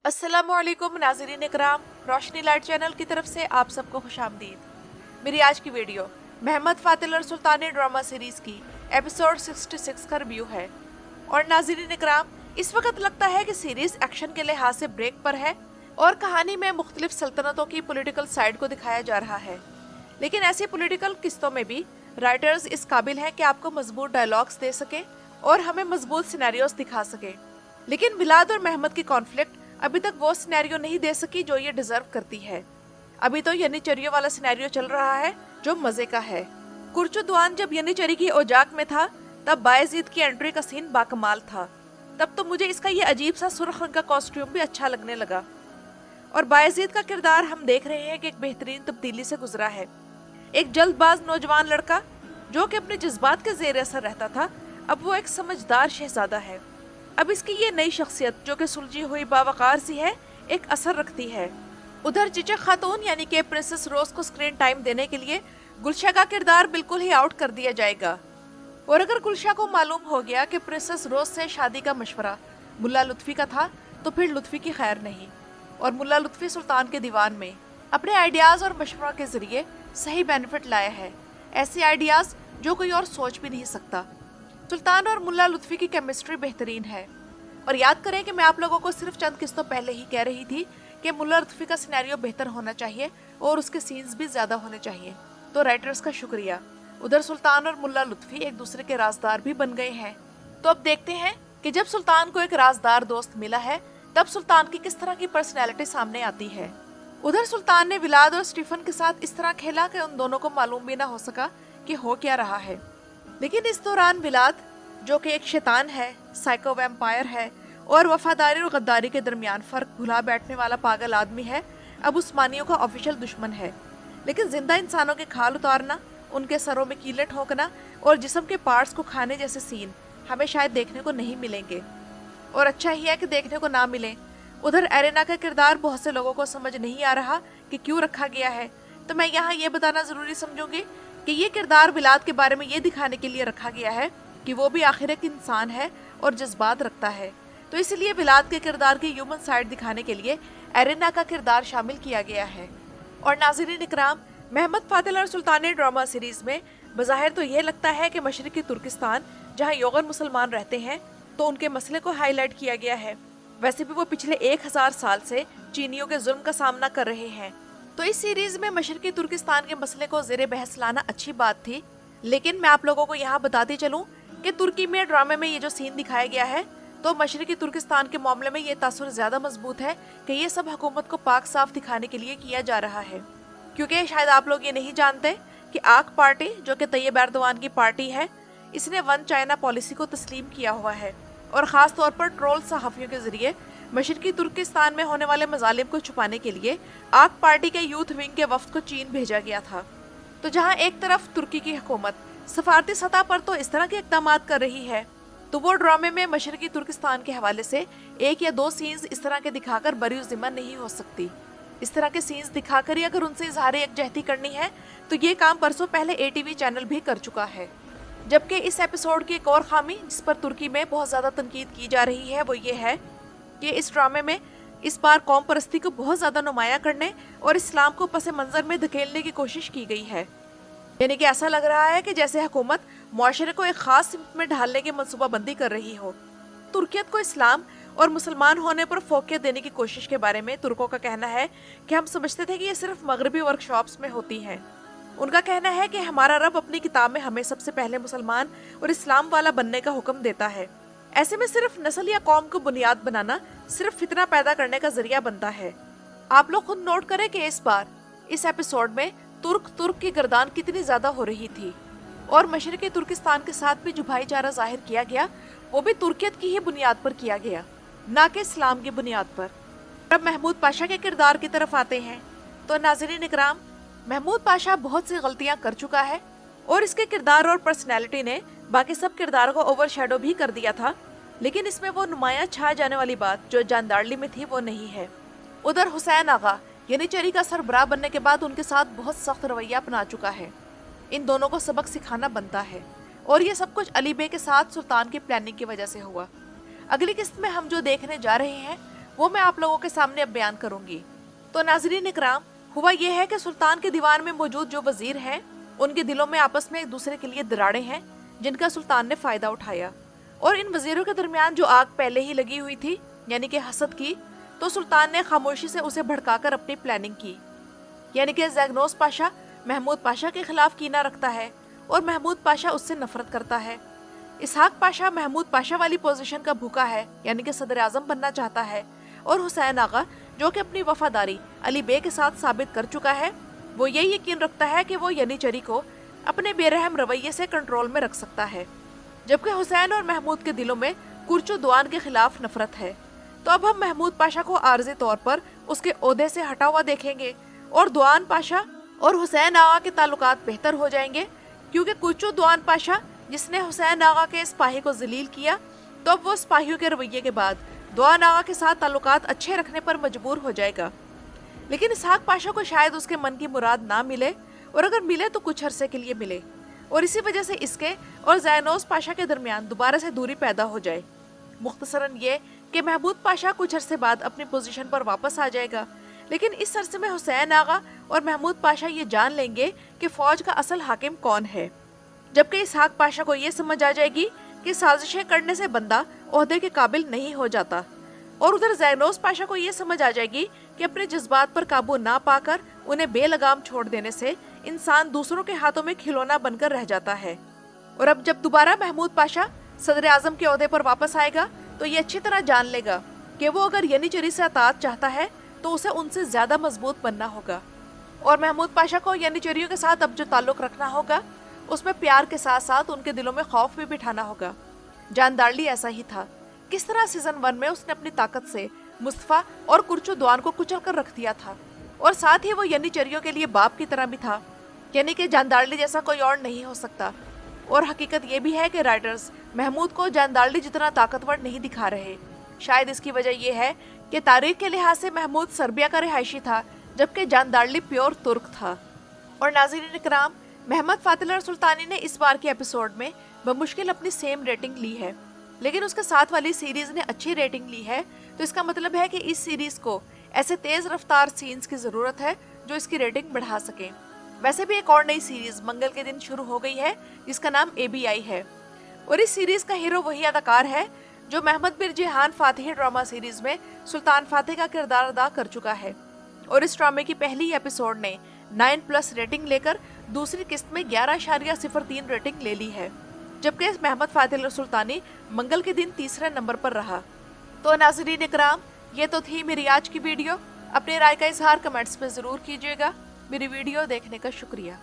अस्सलामुअलैकुम नाज़रीन इकराम, रोशनी light channel की तरफ से आप सबको खुशामदीद। मेरी आज की वीडियो महमद फातिल और सुल्तानी ड्रामा सीरीज़ की एपिसोड 66 का रिव्यू है। और नाज़रीन इकराम, इस वक्त लगता है कि सीरीज़ एक्शन के लिहाज से ब्रेक पर है और कहानी में मुख्तलिफ सल्तनतों की पॉलिटिकल साइड को दिखाया जा रहा है। लेकिन ऐसी पॉलिटिकल किस्तों में भी राइटर्स इस काबिल हैं कि आपको मजबूत डायलॉग्स दे सके और हमें मजबूत सिनेरियोस दिखा सके। लेकिन बिलाद और महमद की कॉन्फ्लिक्ट अभी तक वो सिनेरियो नहीं दे सकी जो ये डिजर्व करती है। अभी तो यनीचरियों वाला सिनेरियो चल रहा है जो मजे का है। कुर्चुद्वान जब यनीचरी की ओजाक में था तब बायजीद की एंट्री का सीन बाकमाल था। तब तो मुझे इसका ये अजीब सा सुर्ख रंग का कॉस्ट्यूम भी अच्छा लगने लगा। और बायजीद का किरदार हम देख रहे हैं कि एक बेहतरीन तब्दीली से गुजरा है। एक जल्दबाज नौजवान लड़का जो कि अपने जज्बात के जेर असर रहता था, अब वो एक समझदार शहजादा है। अब इसकी ये नई शख्सियत जो कि सुलझी हुई बावकार सी है एक असर रखती है। उधर चिचक खातून यानी कि प्रिंसेस रोज को स्क्रीन टाइम देने के लिए गुलशा का किरदार बिल्कुल ही आउट कर दिया जाएगा। और अगर गुलशा को मालूम हो गया कि प्रिंसेस रोज से शादी का मशवरा मुल्ला लुत्फी का था तो फिर लुत्फी की खैर नहीं। और मुल्ला लुत्फी सुल्तान के दीवान में अपने आइडियाज और मशवरा के जरिए सही बेनिफिट लाया है, ऐसे आइडियाज जो कोई और सोच भी नहीं सकता। सुल्तान और मुल्ला लुत्फी की केमिस्ट्री बेहतरीन है। और याद करें कि मैं आप लोगों को सिर्फ चंद किस्तों पहले ही कह रही थी कि मुल्ला लुत्फी का सिनेरियो बेहतर होना चाहिए और उसके सीन्स भी ज्यादा होने चाहिए। तो राइटर्स का शुक्रिया। उधर सुल्तान और मुल्ला लुत्फी एक दूसरे के राजदार भी बन गए हैं। तो अब देखते हैं कि जब सुल्तान को एक राजदार दोस्त मिला है तब सुल्तान की किस तरह की पर्सनैलिटी सामने आती है। उधर सुल्तान ने विलाद और स्टीफन के साथ इस तरह खेला कि उन दोनों को मालूम भी ना हो सका कि हो क्या रहा है। लेकिन इस दौरान विलाद जो कि एक शैतान है, साइको वैम्पायर है और वफादारी और गद्दारी के दरमियान फर्क भुला बैठने वाला पागल आदमी है, अब उस्मानियों का ऑफिशियल दुश्मन है। लेकिन जिंदा इंसानों के खाल उतारना, उनके सरों में कीले ठोंकना और जिस्म के पार्ट्स को खाने जैसे सीन हमें शायद देखने को नहीं मिलेंगे। और अच्छा ही है कि देखने को ना मिले। उधर एरेना का किरदार बहुत से लोगों को समझ नहीं आ रहा कि क्यों रखा गया है, तो मैं यहाँ ये बताना जरूरी समझूंगी कि ये किरदार विलाद के बारे में ये दिखाने के लिए रखा गया है कि वो भी आखिर एक इंसान है और जज्बात रखता है। तो इसलिए विलाद के किरदार की ह्यूमन साइड दिखाने के लिए एरेना का किरदार शामिल किया गया है। और नाज़रीन इकराम, महमद फातिल और सुल्तानी ड्रामा सीरीज में बज़ाहिर तो ये लगता है कि मशरक़ी तुर्किस्तान जहाँ योगन मुसलमान रहते हैं तो उनके मसले को हाईलाइट किया गया है। वैसे भी वो पिछले 1000 साल से चीनियों के जुल्म का सामना कर रहे हैं। तो इस सीरीज में मशरक़ी तुर्किस्तान के मसले को ज़ेरे बहस लाना अच्छी बात थी। लेकिन मैं आप लोगों को यहाँ बताती चलूँ कि तुर्की में ड्रामे में ये जो सीन दिखाया गया है तो मशरक़ी तुर्किस्तान के मामले में ये तासुर ज़्यादा मजबूत है कि ये सब हुकूमत को पाक साफ दिखाने के लिए किया जा रहा है। क्योंकि शायद आप लोग ये नहीं जानते कि आक पार्टी जो कि तैयब एर्दोआन की पार्टी है, इसने वन चाइना पॉलिसी को तस्लीम किया हुआ है और ख़ास तौर पर ट्रोल सहाफ़ियों के ज़रिए मशरक़ी तुर्किस्तान में होने वाले मजालिम को छुपाने के लिए आक पार्टी के यूथ विंग के वफ्द को चीन भेजा गया था। तो जहाँ एक तरफ तुर्की की हुकूमत सफारती सतह पर तो इस तरह के इक़दाम कर रही है, तो वो ड्रामे में मशरक़ी तुर्किस्तान के हवाले से 1 या 2 सीन्स इस तरह के दिखाकर बरी ज़िम्मा नहीं हो सकती। इस तरह के सीन्स दिखाकर ही अगर उनसे इजहार यकजहती करनी है तो ये काम परसों पहले ATV चैनल भी कर चुका है। जबकि इस एपिसोड की एक और खामी जिस पर तुर्की में बहुत ज़्यादा तनकीद की जा रही है वो ये है कि इस ड्रामे में इस बार कौम परस्ती को बहुत ज़्यादा नुमाया करने और इस्लाम को पस मंज़र में धकेलने की कोशिश की गई है। यानी कि ऐसा लग रहा है कि जैसे हुकूमत मुआशरे को एक खास सिमत में ढालने की मनसूबाबंदी कर रही हो। तुर्कियत को इस्लाम और मुसलमान होने पर फोकियत देने की कोशिश के बारे में तुर्कों का कहना है कि हम समझते थे कि ये सिर्फ मगरबी वर्कशॉप्स में होती हैं। उनका कहना है कि हमारा रब अपनी किताब में हमें सबसे पहले मुसलमान और इस्लाम वाला बनने का हुक्म देता है। ऐसे में सिर्फ नस्ल या कौम को बुनियाद बनाना सिर्फ फितना पैदा करने का जरिया बनता है। आप लोग खुद नोट करें कि इस बार इस एपिसोड में तुर्क की गर्दान कितनी ज्यादा हो रही थी और मशरक़ी तुर्किस्तान के साथ भी जो भाईचारा जाहिर किया गया वो भी तुर्कियत की ही बुनियाद पर किया गया, ना कि इस्लाम की बुनियाद पर। अब महमूद पाशा के किरदार की तरफ आते हैं तो नाज़रीन इकराम, महमूद पाशा बहुत सी गलतियां कर चुका है और इसके किरदार और पर्सनैलिटी ने बाकी सब किरदार को ओवरशैडो भी कर दिया था। लेकिन इसमें वो नुमाया छा जाने वाली बात जो जानदारली में थी वो नहीं है। उधर हुसैन आगा यनीचरी का सरबराह बनने के बाद उनके साथ बहुत सख्त रवैया अपना चुका है। इन दोनों को सबक सिखाना बनता है और ये सब कुछ अली बे के साथ सुल्तान की प्लानिंग की वजह से हुआ। अगली किस्त में हम जो देखने जा रहे हैं वो मैं आप लोगों के सामने अब बयान करूंगी। तो नाज़रीन इकराम, हुआ ये है कि सुल्तान के दीवान में मौजूद जो वजीर हैं, उनके दिलों में आपस में एक दूसरे के लिए दरारें हैं, जिनका सुल्तान ने फायदा उठाया। और इन वजीरों के दरमियान जो आग पहले ही लगी हुई थी, यानी कि हसद की, तो सुल्तान ने खामोशी से उसे भड़काकर अपनी प्लानिंग की। यानी कि ज़ैगनोस पाशा महमूद पाशा के खिलाफ कीना रखता है और महमूद पाशा उससे नफरत करता है। इसहाक पाशा महमूद पाशा वाली पोजीशन का भूखा है, यानी कि सदर आज़म बनना चाहता है। और हुसैन आगा, जो कि अपनी वफादारी अली बे के साथ साबित कर चुका है, वो यही यकीन रखता है कि वो यनीचरी को अपने बेरहम रवैये से कंट्रोल में रख सकता है। जबकि हुसैन और महमूद के दिलों में कुर्चो दुआन के खिलाफ नफरत है। तो अब हम महमूद पाशा को आर्जी तौर पर उसके ओहदे से हटा हुआ देखेंगे और दुआन पाशा और हुसैन आगा के ताल्लुकात बेहतर हो जाएंगे, क्योंकि कुर्चो दुआन पाशा जिसने हुसैन आगा के सिपाही को जलील किया, तो अब वो सिपाहियों के रवैये के बाद दुआन आगा के साथ ताल्लुकात अच्छे रखने पर मजबूर हो जाएगा। लेकिन इसहाक पाशा को शायद उसके मन की मुराद ना मिले, और अगर मिले तो कुछ अरसे के लिए मिले, और इसी वजह से इसके और ज़ैनोस पाशा के दरमियान दोबारा से दूरी पैदा हो जाए। मुख्तसरन ये कि महमूद पाशा कुछ अरसे बाद अपनी पोजीशन पर वापस आ जाएगा, लेकिन इस अरसे में हुसैन आगा और महमूद पाशा ये जान लेंगे कि फौज का असल हाकिम कौन है। जबकि इसहाक पाशा को ये समझ आ जाएगी कि साजिशें करने से बंदा ओहदे के काबिल नहीं हो जाता, और उधर ज़ैनोस पाशा को ये समझ आ जाएगी कि अपने जज्बात पर काबू ना पाकर उन्हें बेलगाम छोड़ देने से इंसान दूसरों के हाथों में खिलौना बनकर रह जाता है। और अब जब दोबारा महमूद पाशा सदर आज़म के ओहदे पर वापस आएगा, तो ये अच्छी तरह जान लेगा कि वो अगर यनीचरी से अतात चाहता है तो उसे उनसे ज्यादा मजबूत बनना होगा। और महमूद पाशा को यनीचरियों के साथ अब जो ताल्लुक रखना होगा, उसमें प्यार के साथ साथ उनके दिलों में खौफ भी बिठाना होगा। जानदारली ऐसा ही था। किस तरह सीजन 1 में उसने अपनी ताकत से मुस्तफा और कुर्चो दुआन को कुचल कर रख दिया था, और साथ ही वो यनीचरियों के लिए बाप की तरह भी था, यानी कि जानदारली जैसा कोई और नहीं हो सकता। और हकीकत ये भी है कि राइटर्स महमूद को जानदारली जितना ताकतवर नहीं दिखा रहे। शायद इसकी वजह यह है कि तारीख के लिहाज से महमूद सर्बिया का रिहायशी था, जबकि जानदारली प्योर तुर्क था। और नाज़रीन इकराम, महमद फातिल सुल्तानी ने इस बार के एपिसोड में बमुश्किल अपनी सेम रेटिंग ली है, लेकिन उसके साथ वाली सीरीज ने अच्छी रेटिंग ली है। तो इसका मतलब है कि इस सीरीज को ऐसे तेज रफ्तार सीन्स की जरूरत है जो इसकी रेटिंग बढ़ा सके। वैसे भी एक और नई सीरीज मंगल के दिन शुरू हो गई है, जिसका नाम ABI है, और इस सीरीज का हीरो वही अदाकार है जो महमद बिन जिहान फातिही ड्रामा सीरीज में सुल्तान फातिह का किरदार अदा कर चुका है। और इस ड्रामे की पहली एपिसोड ने 9+ रेटिंग लेकर दूसरी किस्त में 11.03 रेटिंग ले ली है, जबकि महमद फातिल सुल्तानी मंगल के दिन तीसरे नंबर पर रहा। तो नाज़रीन इकराम, ये तो थी मेरी आज की वीडियो। अपनी राय का इजहार कमेंट्स में ज़रूर कीजिएगा। मेरी वीडियो देखने का शुक्रिया।